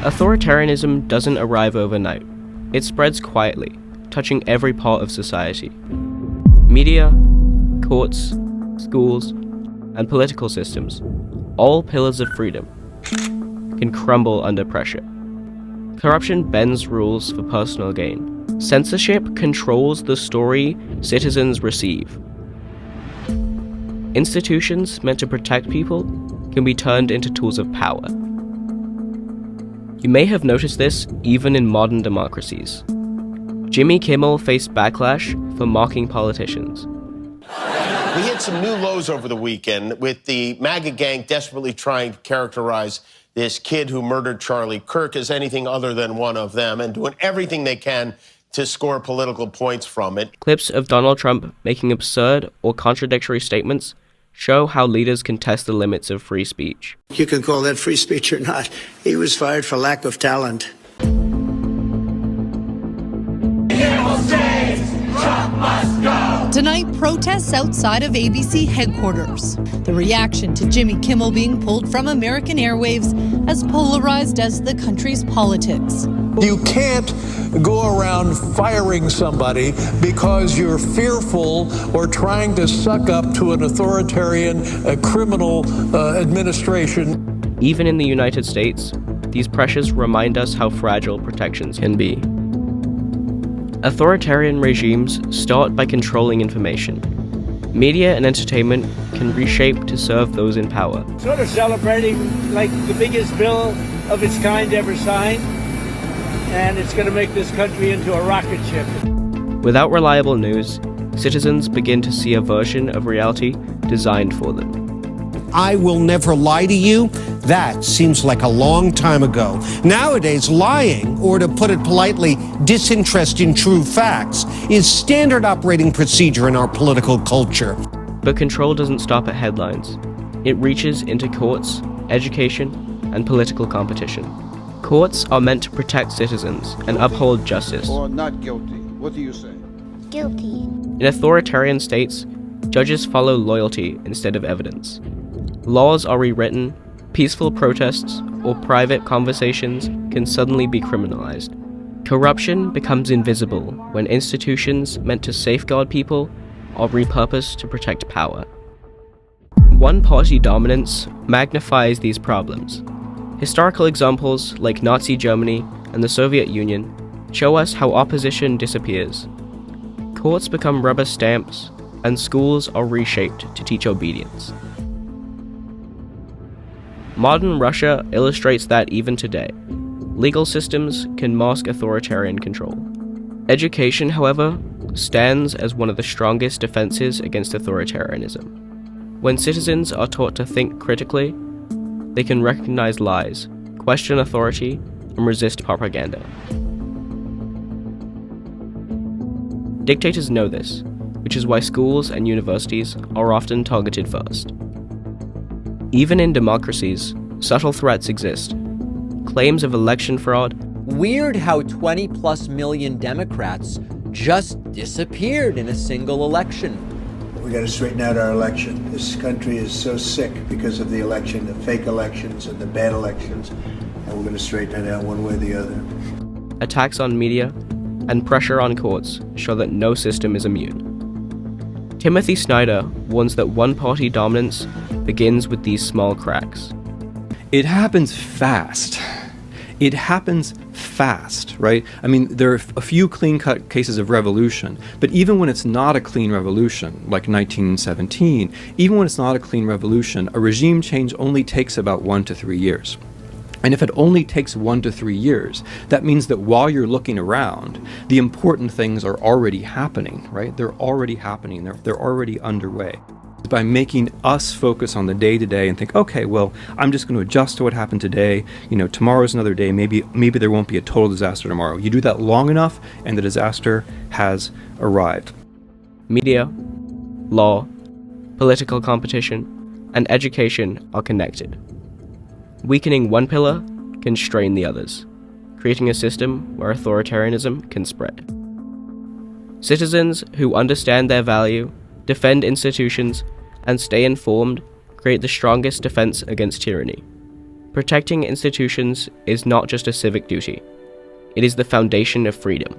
Authoritarianism doesn't arrive overnight. It spreads quietly, touching every part of society. Media, courts, schools, and political systems, all pillars of freedom, can crumble under pressure. Corruption bends rules for personal gain. Censorship controls the story citizens receive. Institutions meant to protect people can be turned into tools of power. You may have noticed this even in modern democracies. Jimmy Kimmel faced backlash for mocking politicians. We hit some new lows over the weekend with the MAGA gang desperately trying to characterize this kid who murdered Charlie Kirk as anything other than one of them and doing everything they can to score political points from it. Clips of Donald Trump making absurd or contradictory statements show how leaders can test the limits of free speech. You can call that free speech or not. He was fired for lack of talent. Tonight, protests outside of ABC headquarters. The reaction to Jimmy Kimmel being pulled from American airwaves as polarized as the country's politics. You can't go around firing somebody because you're fearful or trying to suck up to an authoritarian criminal administration. Even in the United States, these pressures remind us how fragile protections can be. Authoritarian regimes start by controlling information. Media and entertainment can reshape to serve those in power. Sort of celebrating like the biggest bill of its kind ever signed, and it's going to make this country into a rocket ship. Without reliable news, citizens begin to see a version of reality designed for them. I will never lie to you. That seems like a long time ago. Nowadays, lying, or to put it politely, disinterest in true facts, is standard operating procedure in our political culture. But control doesn't stop at headlines. It reaches into courts, education, and political competition. Courts are meant to protect citizens and uphold justice. Or not guilty. What do you say? Guilty. In authoritarian states, judges follow loyalty instead of evidence. Laws are rewritten, peaceful protests or private conversations can suddenly be criminalized. Corruption becomes invisible when institutions meant to safeguard people are repurposed to protect power. One-party dominance magnifies these problems. Historical examples like Nazi Germany and the Soviet Union show us how opposition disappears. Courts become rubber stamps, and schools are reshaped to teach obedience. Modern Russia illustrates that even today. Legal systems can mask authoritarian control. Education, however, stands as one of the strongest defenses against authoritarianism. When citizens are taught to think critically, they can recognize lies, question authority, and resist propaganda. Dictators know this, which is why schools and universities are often targeted first. Even in democracies, subtle threats exist. Claims of election fraud. Weird how 20+ million Democrats just disappeared in a single election. We got to straighten out our election. This country is so sick because of the election, the fake elections and the bad elections, and we're going to straighten it out one way or the other. Attacks on media and pressure on courts show that no system is immune. Timothy Snyder warns that one-party dominance begins with these small cracks. It happens fast. It happens fast, right? I mean, there are a few clean-cut cases of revolution, but even when it's not a clean revolution, like 1917, even when it's not a clean revolution, a regime change only takes about 1 to 3 years. And if it only takes 1 to 3 years, that means that while you're looking around, the important things are already happening, right? They're already happening. They're already underway. By making us focus on the day-to-day and think, okay, well, I'm just going to adjust to what happened today. You know, tomorrow's another day. Maybe there won't be a total disaster tomorrow. You do that long enough, and the disaster has arrived. Media, law, political competition, and education are connected. Weakening one pillar can strain the others, creating a system where authoritarianism can spread. Citizens who understand their value, defend institutions, and stay informed create the strongest defense against tyranny. Protecting institutions is not just a civic duty, it is the foundation of freedom.